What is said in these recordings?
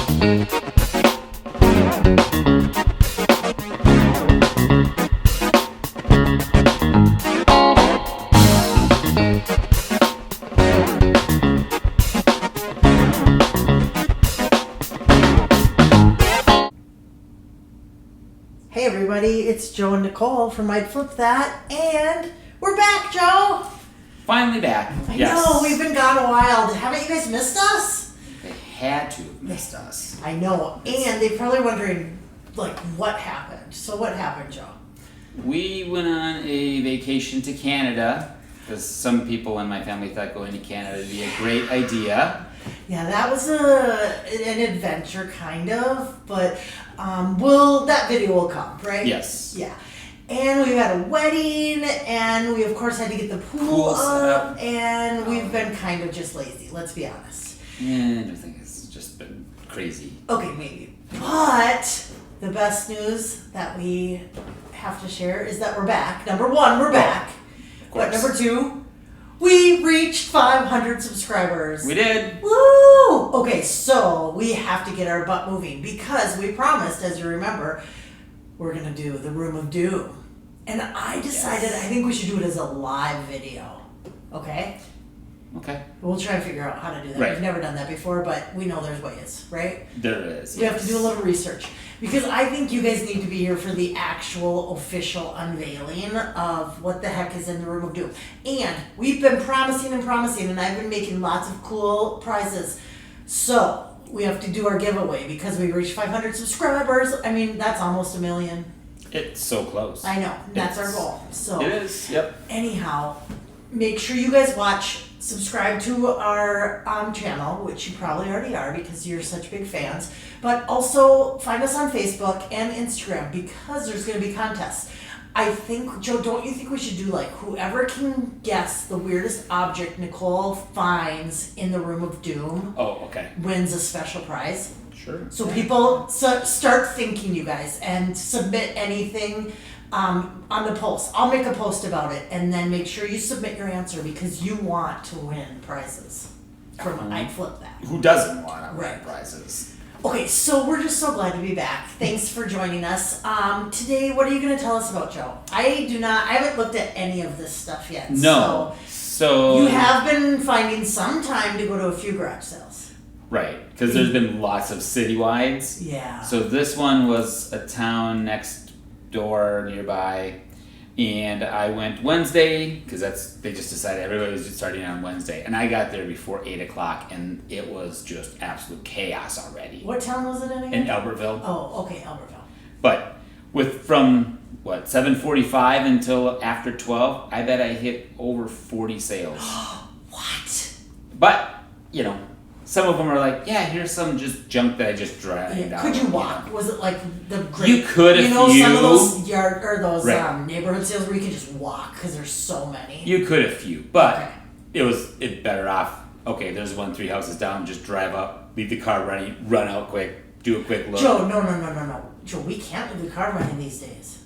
Hey everybody, it's Joe and Nicole from I'd Flip That, and we're back, Joe! Finally back. I know, we've been gone a while. Haven't you guys missed us? They had to have missed us. I know, and they're probably wondering, like, what happened. So what happened, Joe? We went on a vacation to Canada, because some people in my family thought going to Canada would be a great idea. Yeah, that was an adventure, kind of, but that video will come, right? Yes. Yeah. And we had a wedding, and we, of course, had to get the pool up, and we've been kind of just lazy, let's be honest. And I think it's just been crazy. Okay, maybe. But the best news that we have to share is that we're back. Number one, we're back. But number two, we reached 500 subscribers. We did. Woo! Okay, so we have to get our butt moving because we promised, as you remember, we're going to do the Room of Doom. And I decided I think we should do it as a live video. Okay? Okay. We'll try and figure out how to do that. Right. We've never done that before, but we know there's ways, right? There is. We have to do a little research. Because I think you guys need to be here for the actual official unveiling of what the heck is in the Room of Doom. And we've been promising, and I've been making lots of cool prizes. So we have to do our giveaway because we reached 500 subscribers. I mean, that's almost 1 million. It's so close. I know. That's our goal. So it is. Yep. Anyhow, make sure you guys subscribe to our channel, which you probably already are because you're such big fans. But also find us on Facebook and Instagram because there's going to be contests. I think, Joe, don't you think we should do like whoever can guess the weirdest object Nicole finds in the Room of Doom wins a special prize? Sure. So people start thinking, you guys, and submit anything on the post. I'll make a post about it, and then make sure you submit your answer because you want to win prizes from I'd Flip That. Who doesn't want to win prizes? Okay, so we're just so glad to be back. Thanks for joining us. Today, what are you going to tell us about, Joe? I haven't looked at any of this stuff yet. No. So you have been finding some time to go to a few garage sales. Right, because there's been lots of citywides. Yeah. So this one was a town next door nearby, and I went Wednesday because they just decided everybody was just starting on Wednesday, and I got there before 8 o'clock, and it was just absolute chaos already. What town was it in again? In Albertville. Oh, okay, Albertville. But from 7:45 until after 12, I bet I hit over 40 sales. What? But some of them are like, yeah, here's some just junk that I just dragged out. Could you walk? Was it like the great? You could if some you of those neighborhood sales where you could just walk because there's so many. You could a few, but it better off. Okay, there's 3 houses down. Just drive up, leave the car running, run out quick, do a quick look. Joe, no. Joe, we can't leave the car running these days.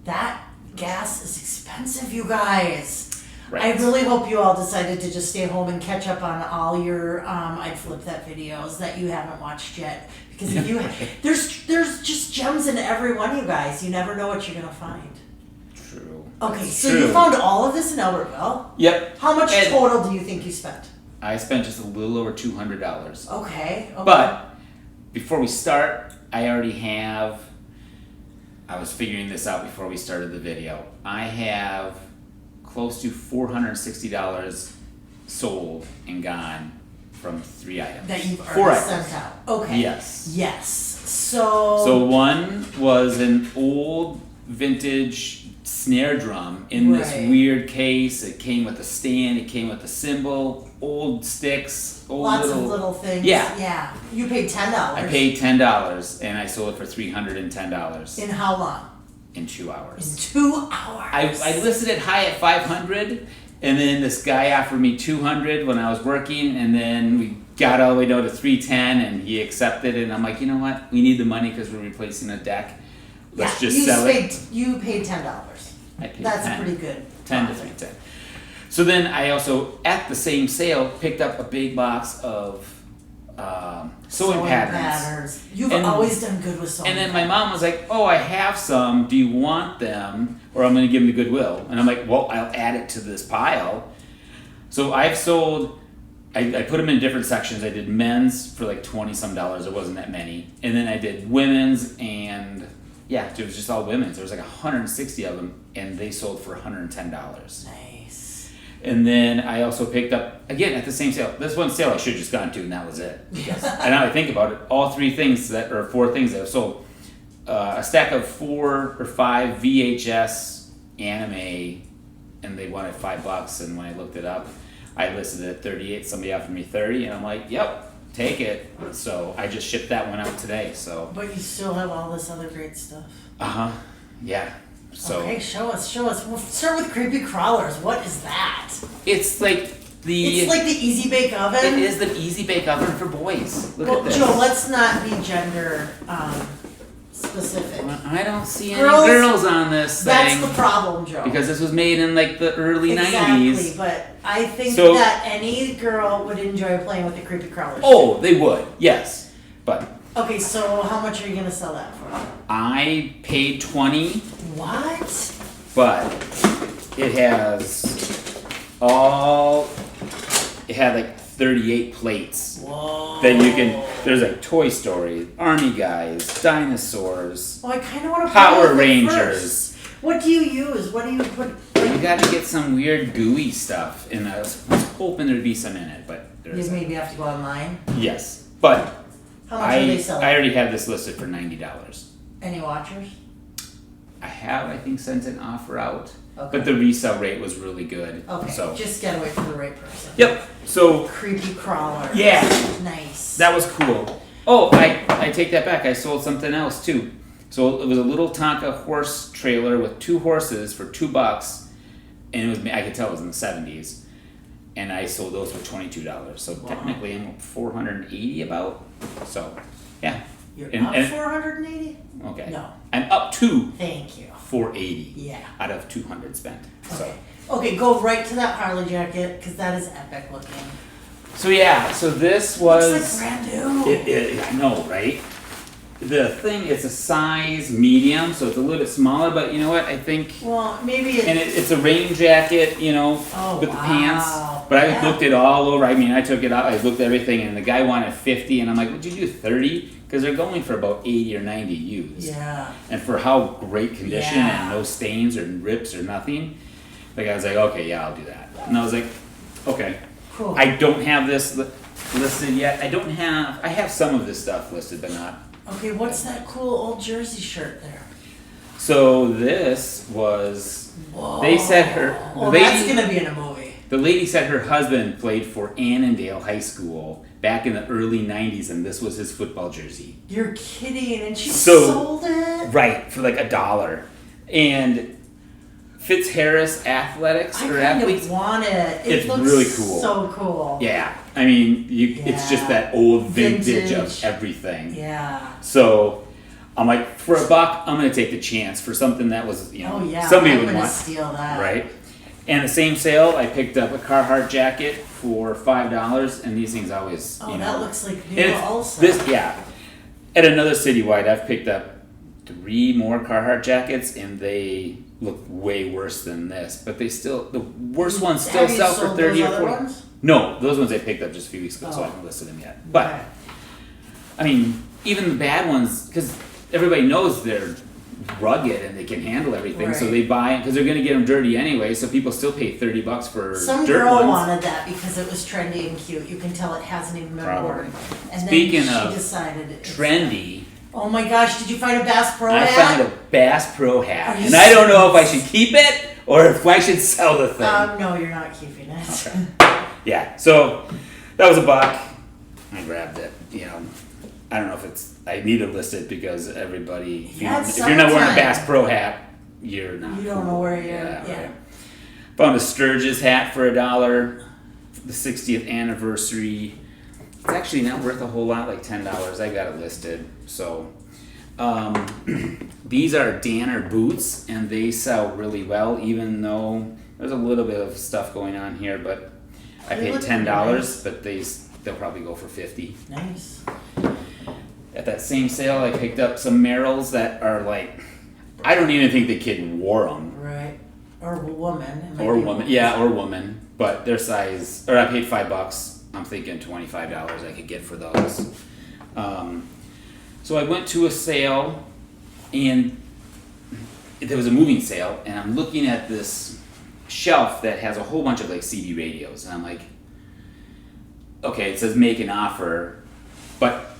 That gas is expensive, you guys. Right. I really hope you all decided to just stay home and catch up on all your I'd Flip That videos that you haven't watched yet. Because if you there's just gems in every one, you guys. You never know what you're gonna find. True. Okay, so you found all of this in Albertville? Yep. How much total do you think you spent? I spent just a little over $200. Okay. But before we start, I was figuring this out before we started the video. I have close to $460 sold and gone from 3 items. That you've already sent out. Okay. Yes. So one was an old vintage snare drum in this weird case. It came with a stand. It came with a cymbal. Old sticks. Lots of little things. Yeah. You paid $10. I paid $10 and I sold it for $310. In how long? In 2 hours. In 2 hours. I listed it high at $500, and then this guy offered me $200 when I was working, and then we got all the way down to $310, and he accepted it. And I'm like, you know what? We need the money because we're replacing a deck. Let's just sell it. You paid $10. I paid That's $10. pretty good. 10 to 310. So then I also, at the same sale, picked up a big box of sewing patterns. You've And- always done good with sewing. And then my mom was like, "Oh, I have some. Do you want them, or I'm going to give them to Goodwill?" And I'm like, "Well, I'll add it to this pile." So I've sold. I put them in different sections. I did men's for like $20 some. There wasn't that many, and then I did women's, and yeah, it was just all women's. There was like 160 of them, and they sold for $110. Nice. And then I also picked up, again, at the same sale. This one sale I should have just gone to, and that was it. Because, and now I think about it, all 4 things that I've sold. A stack of 4 or 5 VHS anime, and they wanted $5. And when I looked it up, I listed it at 38. Somebody offered me 30, and I'm like, yep, take it. So I just shipped that one out today. So. But you still have all this other great stuff. Yeah. So. Okay, show us. We'll start with creepy crawlers. What is that? It's like the Easy Bake Oven. It is the Easy Bake Oven for boys. Look at this. Joe, let's not be gender specific. Well, I don't see any Girls, girls on this thing. That's the problem, Joe. Because this was made in like the early exactly, 90s. But I think So- that any girl would enjoy playing with the creepy crawlers. Oh, they would, yes. But Okay, so how much are you gonna sell that for? I paid $20, What? but it had like 38 plates. Whoa. That you can, there's like Toy Story, Army Guys, dinosaurs. Oh, I kind of want to Power Rangers. What do you use? What do you put? You gotta get some weird gooey stuff, and I was hoping there'd be some in it, but You there's maybe have to go online. yes. But How much are they I selling? already have this listed for $90. Any watchers? I think, sent an offer out, Okay. but the resale rate was really good. Okay, So just gotta wait for the right person. yep. So Creepy crawler. yeah, Nice. that was cool. Oh, I take that back. I sold something else too. So it was a little Tonka horse trailer with 2 horses for $2, and it was, I could tell it was in the 70s. And I sold those for $22. So Wow. technically I'm $480 about. So yeah. You're And- up and- 480? Okay. No. I'm up to Thank you. 480 Yeah. out of 200 spent. So. Okay. Okay, go right to that Harley jacket because that is epic looking. So yeah, so this was. Looks like brand new. I know, right? The thing, it's a size medium, so it's a little bit smaller. But you know what? I think, Well, maybe it's. and it's a rain jacket, you know, Oh, with the wow. pants. But I Yeah. looked it all over. I mean, I took it out. I looked at everything, and the guy wanted 50, and I'm like, "Would you do 30?" Because they're going for about 80 or 90 used. Yeah. And for how great condition Yeah. and no stains or rips or nothing, the guy's like, "Okay, yeah, I'll do that." And I was like, "Okay." Cool. I don't have this listed yet. I have some of this stuff listed, but not. Okay, what's that cool old Jersey shirt there? So this was, Whoa. they said her, Well, the that's lady, gonna be in a movie. the lady said her husband played for Annandale High School back in the early 90s, and this was his football jersey. You're kidding, and she So- sold it? Right, for like $1. And Fitzharris Athletics I or kind Athletes. of want it. It It's looks really cool. so cool. Yeah, I mean, it's just Yeah. that old vintage Vintage. of everything. Yeah. So I'm like, for $1, I'm gonna take the chance for something that was, you know, Oh yeah. somebody I'm would gonna want, steal that. right? And the same sale, I picked up a Carhartt jacket for $5, and these things always, Oh, you know, that looks like and new it's- also. This, yeah. At another citywide, I've picked up 3 more Carhartt jackets, and they look way worse than this. But they still, the worst ones still Have you sell for sold 30 those or other 40. ones? No, those ones I picked up just a few weeks ago, so I Oh. haven't listed them yet. But Okay. I mean, even the bad ones, because everybody knows they're rugged and they can handle everything, so Right. they buy it because they're going to get them dirty anyway. So people still pay $30 for Some dirt girl ones. wanted that because it was trendy and cute. You can tell it hasn't even been Probably. worn. And Speaking then she of decided it's trendy, Oh my gosh, did you find a Bass Pro I hat? found a Bass Pro hat, Are you and I don't know if I serious? should keep it or if I should sell the thing. No, you're not keeping it. Okay. Yeah, so that was $1. I grabbed it. You know, I don't know if it's. I need to list it because everybody. Yeah, it's if you're not wearing a summertime. Bass Pro hat, you're not. You don't know where you're. Yeah. Yeah. Right. Found a Sturgis hat for $1. The 60th anniversary. It's actually not worth a whole lot, like $10. I got it listed. So these are Danner boots, and they sell really well, even though there's a little bit of stuff going on here. But I They paid look $10, nice. but they'll probably go for $50. Nice. that same sale, I picked up some Merrills that are like, I don't even think the kid wore them. Right. Or woman. Or woman, yeah, or woman. But their size, or I paid $5. I'm thinking $25 I could get for those. So I went to a sale, and there was a moving sale, and I'm looking at this shelf that has a whole bunch of like CD radios, and I'm like, okay, it says make an offer, but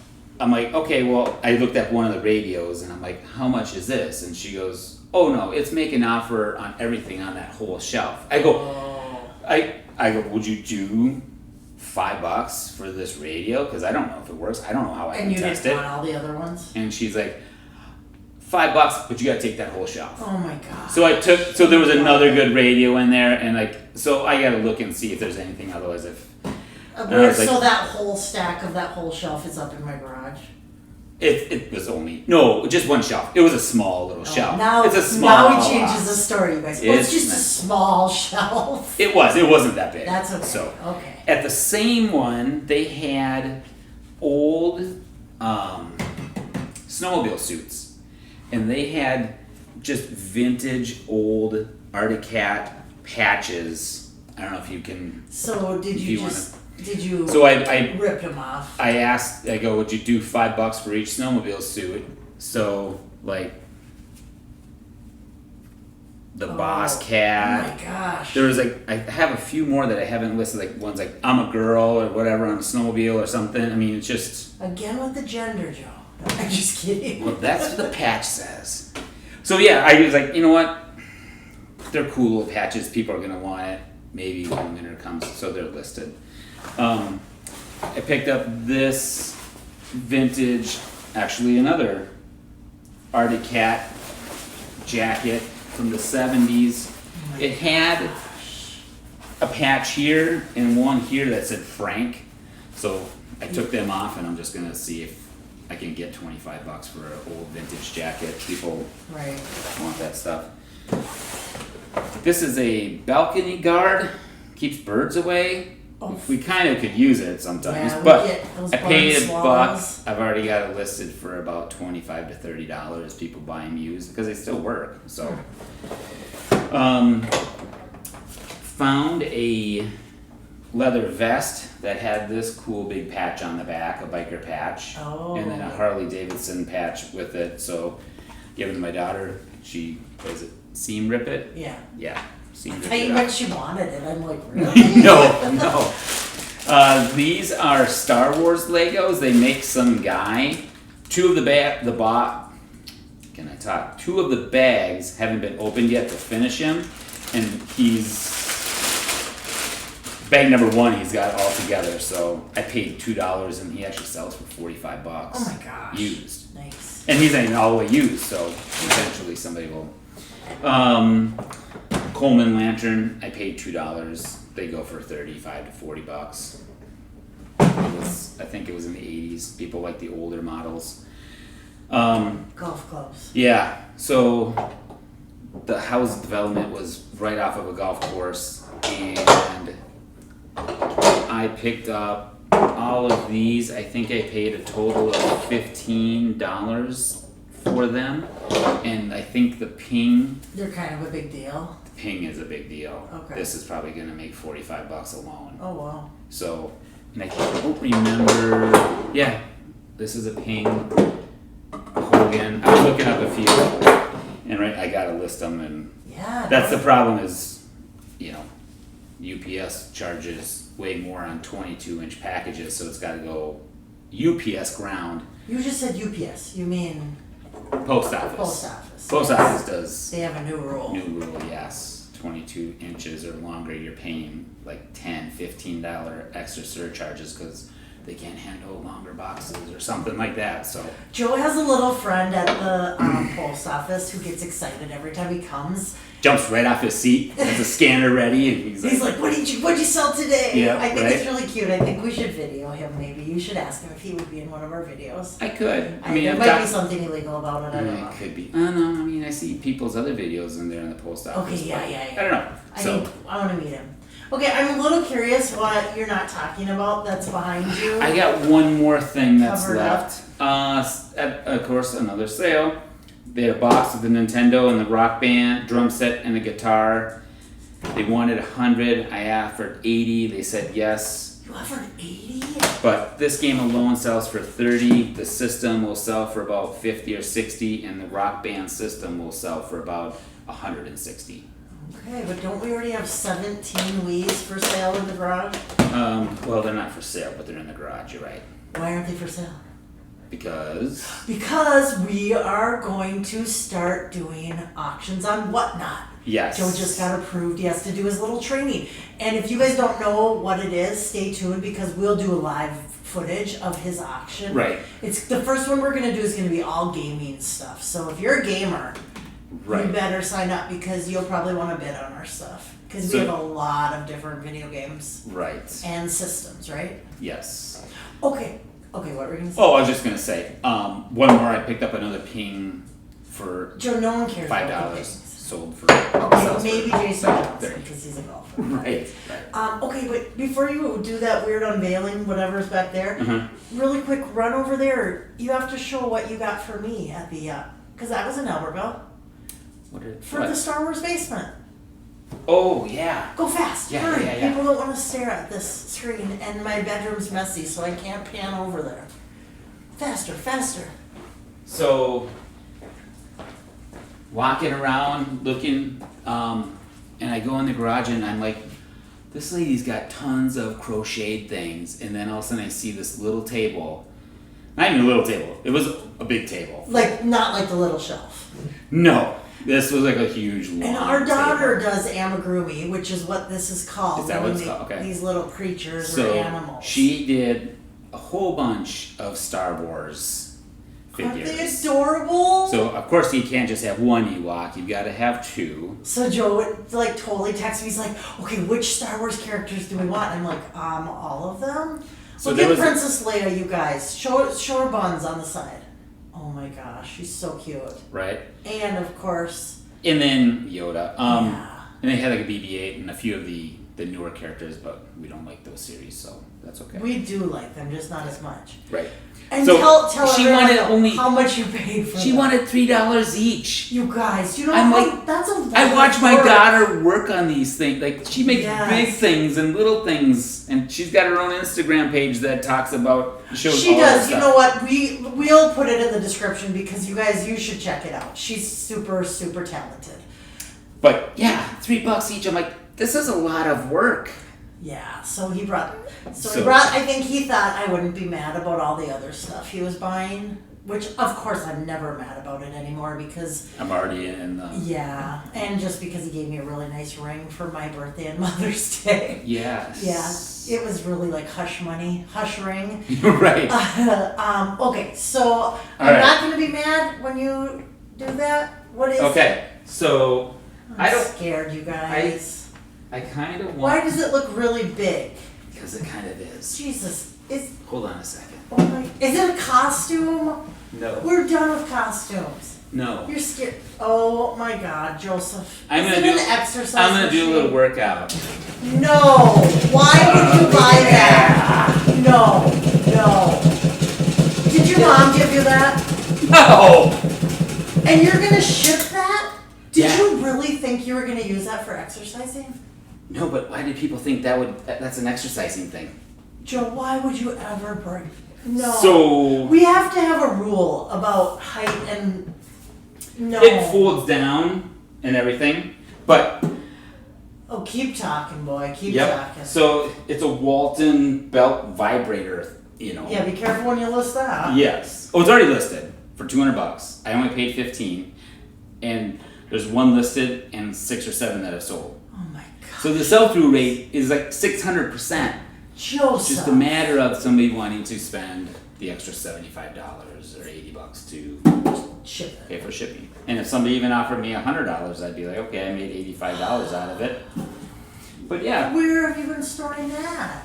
I'm like, okay, well, I looked at one of the radios, and I'm like, how much is this? And she goes, oh no, it's make an offer on everything on that whole shelf. I go, I go, would you do $5 for this radio? Because I don't know if it works. I don't know how I can test it. And you didn't want all the other ones? And she's like, $5, but you gotta take that whole shelf. Oh my god. So there was another good radio in there, and like, so I gotta look and see if there's anything. Otherwise, So that whole stack of that whole shelf is up in my garage. It was only just one shelf. It was a small little shelf. Now it's a small. Now he changes the story, you guys. It's just a small shelf. It wasn't that big. That's okay. So okay. At the same one, they had old snowmobile suits, and they had just vintage old Arctic Cat patches. I don't know if you can. So did you So I ripped them off? I asked. I go, would you do $5 for each snowmobile suit? So like the Boss Cat. Oh my gosh. There was like, I have a few more that I haven't listed. Like one's like I'm a girl or whatever on a snowmobile or something. I mean, it's just again with the gender, Joe. I'm just kidding. Well, that's what the patch says. So yeah, I was like, you know what? They're cool little patches. People are gonna want it. Maybe when winter comes, so they're listed. I picked up this vintage, actually another Arctic Cat jacket from the 70s. It had a patch here and one here that said Frank. So I took them off, and I'm just gonna see if I can get $25 for an old vintage jacket. People want that stuff. This is a balcony guard, keeps birds away. We kind of could use it sometimes, but I paid $1. I've already got it listed for about $25 to $30. People buy them used because they still work. So, found a leather vest that had this cool big patch on the back, a biker patch, and then a Harley Davidson patch with it. So, give it to my daughter. She does it. Seam rip it. Yeah. I thought you meant she wanted it. I'm like, really? No. These are Star Wars Legos. They make some guy. Two of the bags haven't been opened yet to finish him, and he's bag number 1. He's got all together. So I paid $2, and he actually sells for $45. Oh my gosh! Used. Nice. And he's not even all the way used. So eventually somebody will. Coleman lantern, I paid $2. They go for $35 to $40. I think it was in the 80s. People like the older models. Golf clubs. Yeah. So the house development was right off of a golf course, and I picked up all of these. I think I paid a total of $15 for them, and I think the ping. They're kind of a big deal. Ping is a big deal. Okay. This is probably going to make $45 alone. Oh wow. So, and I don't remember. Yeah, this is a Ping Hogan. I was looking up a few, and I got to list them, and that's the problem is, UPS charges way more on 22-inch packages, so it's got to go UPS ground. You just said UPS. You mean? Post office. Post office does. They have a new rule. Yes. 22 inches or longer, you're paying like $10, $15 extra surcharges because they can't handle longer boxes or something like that. So Joe has a little friend at the post office who gets excited every time he comes. Jumps right off his seat, has a scanner ready, and he's like, what'd you sell today? Yeah, I think it's really cute. I think we should video him maybe. You should ask him if he would be in one of our videos. I could. I mean, there might be something illegal about it. I don't know. It could be. I don't know. I mean, I see people's other videos in there in the post office. Okay, yeah. I don't know. I want to meet him. Okay, I'm a little curious what you're not talking about that's behind you. I got one more thing that's Covered up. left. Of course, another sale. They had a box with the Nintendo and the Rock Band drum set and the guitar. They wanted 100. I offered 80. They said yes. You offered 80? But this game alone sells for 30. The system will sell for about 50 or 60, and the Rock Band system will sell for about 160. Okay, but don't we already have 17 Wii's for sale in the garage? Well, they're not for sale, but they're in the garage. You're right. Why aren't they for sale? Because we are going to start doing auctions on Whatnot. yes, Joe just got approved. He has to do his little training. And if you guys don't know what it is, stay tuned because we'll do a live footage of his auction. Right. It's the first one we're gonna do is gonna be all gaming stuff. So if you're a gamer, right. you better sign up because you'll probably want to bid on our stuff. Because we So- have a lot of different video games Right. and systems, right? Yes. Okay, what were we gonna say? Oh, I was just gonna say, one more. I picked up another ping for Joe, no one cares about the $5. things. Sold for. Okay, sells maybe for Jason about does 30. because he's a golfer. Right. Okay, but before you do that weird unveiling, whatever's back there, really quick, run over there. You have to show what you got for me at the, because that was in Albertville, for the Star Wars basement. Oh yeah. Go fast, Yeah, hurry. yeah. People don't want to stare at this screen, and my bedroom's messy, so I can't pan over there. Faster. So, walking around looking, and I go in the garage and I'm like, this lady's got tons of crocheted things, and then all of a sudden I see this little table. Not even a little table. It was a big table. Like, not like the little shelf. No, this was like a huge long And our daughter table. does amigurumi, which is what this is called. Is that when what it's we called? Okay. These little creatures So or animals. she did a whole bunch of Star Wars Aren't figures. they adorable? So of course you can't just have one Ewok. You've got to have two. So Joe would like totally text me. He's like, "Okay, which Star Wars characters do we want?" I'm like, all of them." So Look there at was Princess Leia, you guys. Show her buns on the side. Oh my gosh, she's so cute. right, And of course, and then Yoda. yeah. And they had like a BB-8 and a few of the newer characters, but we don't like those series, so that's okay. We do like them, just not as much. Right. And So, tell she everyone wanted only- how much you paid for She them. wanted $3 each. You guys, you know I'm how like- that's a lot I watch of my work. daughter work on these things. Like she makes Yes. big things and little things, and she's got her own Instagram page that talks about shows She all does. this You stuff. know what? We'll put it in the description because you should check it out. She's super talented. But yeah, $3 each. I'm like, this is a lot of work. Yeah. So he brought. So- I think he thought I wouldn't be mad about all the other stuff he was buying, which of course I'm never mad about it anymore because I'm already in the. yeah, and just because he gave me a really nice ring for my birthday and Mother's Day. Yes. Yeah, it was really like hush money, hush ring. You're right. Okay, so I'm right. not gonna be mad when you do that. What is? Okay, so I'm I don't. scared, you guys. I kind of Why want. does it look really big? Because it kind of is. Jesus, is Hold on a second. oh my, is it a costume? No. We're done with costumes. No. You're scared. Oh my God, Joseph. I'm Is gonna it do. an exercise I'm gonna do a little machine? workout. No. Why would you buy that? No. Did your mom give you that? No. And you're gonna ship that? Did Yeah. you really think you were gonna use that for exercising? No, but why did people think that's an exercising thing? Joe, why would you ever bring? No. So We have to have a rule about height and no. it folds down and everything, but Oh, keep talking, boy. Keep yep. talking. So it's a Walton belt vibrator, you know. Yeah, be careful when you list that. Yes. Oh, it's already listed for $200. I only paid $15, and there's one listed and 6 or 7 that have sold. Oh my God. So the sell-through rate is like 600%. Joseph. It's just a matter of somebody wanting to spend the extra $75 or $80 to Ship it. pay for shipping. And if somebody even offered me $100, I'd be like, okay, I made $85 out of it. But yeah, Where have you been storing that?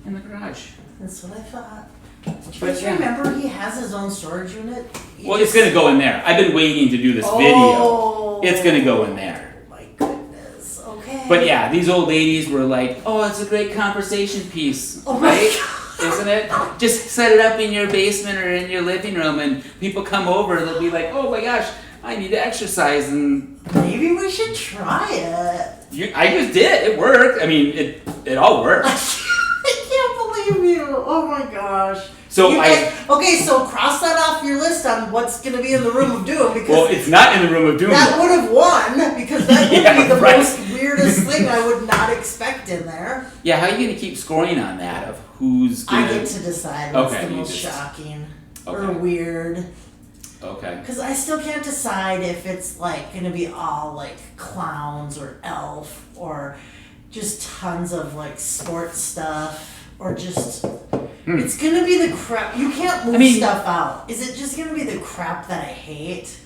in the garage. That's what I thought. Did you But guys yeah. remember he has his own storage unit? He Well, it's just- gonna go in there. I've been waiting to do this Oh. video. It's gonna go in there. My goodness. Okay. But yeah, these old ladies were like, "Oh, it's a great conversation piece, right? Isn't it? Just set it up in your basement or in your living room, and people come over, and they'll be like, "Oh my gosh, I need to exercise," and maybe we should try it. I just did. It worked. I mean, it all worked. I can't believe you. Oh my gosh. So okay, so cross that off your list on what's going to be in the Room of Doom, because it's not in the Room of Doom. that would have won, because that would Yeah, be the right. most weirdest thing I would not expect in there. Yeah, how are you going to keep scoring on that of who's going I get to decide what's the most shocking or weird. Okay. Because I still can't decide if it's like going to be all like clowns or elf or just tons of like sports stuff or just... It's gonna be the crap. You can't move stuff out. Is it just gonna be the crap that I hate?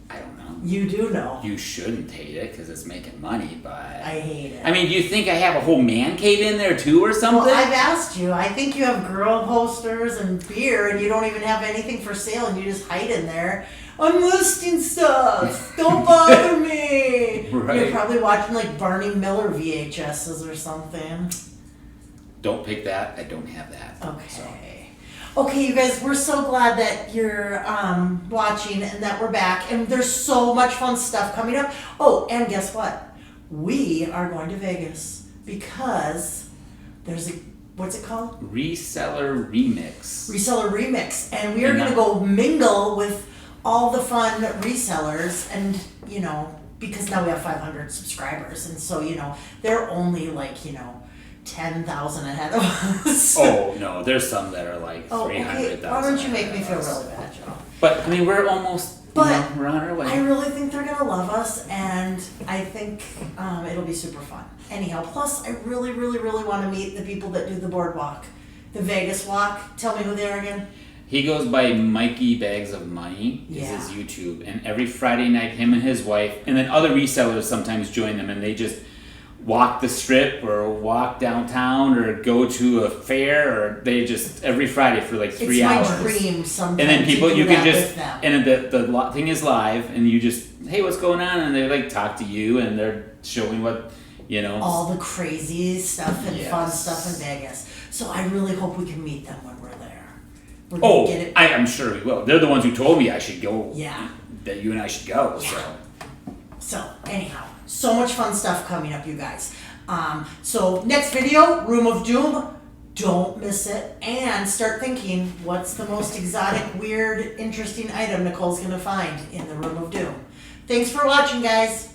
I don't know. You do know. You shouldn't hate it because it's making money, but... I hate it. I mean, do you think I have a whole man cave in there too or something? Well, I've asked you. I think you have girl posters and beer and you don't even have anything for sale and you just hide in there. I'm listing stuff. Don't bother me. Right. You're probably watching like Barney Miller VHSs or something. Don't pick that. I don't have that. Okay. Okay, you guys, we're so glad that you're watching and that we're back. And there's so much fun stuff coming up. Oh, and guess what? We are going to Vegas because there's a, what's it called? Reseller Remix. Reseller Remix. And we are going to go mingle with all the fun resellers and, you know, because now we have 500 subscribers. And so, you know, they're only like, you know, 10,000 ahead of us. Oh, no, there's some that are like 300,000. Okay. Why don't you make me feel really bad, Joe? But, I mean, we're almost, we're on our way. I really think they're going to love us, and I think it'll be super fun. Anyhow, plus, I really, really, really want to meet the people that do the boardwalk. The Vegas walk. Tell me who they are again. He goes by Mikey Bags of Money, is his YouTube. And every Friday night, him and his wife, and then other resellers sometimes join them, and they just walk the strip or walk downtown or go to a fair, or they just every Friday for like 3 hours. It's my dream sometimes. And then people, you can just, with them. and the thing is live, and you just, hey, what's going on? And they like talk to you, and they're showing what, you know. All the crazy stuff and fun stuff in Vegas. So I really hope we can meet them when we're there. I'm sure we will. They're the ones who told me I should go. Yeah. That you and I should go, So anyhow, so much fun stuff coming up, you guys. So next video, Room of Doom. Don't miss it. And start thinking, what's the most exotic, weird, interesting item Nicole's going to find in the Room of Doom. Thanks for watching, guys.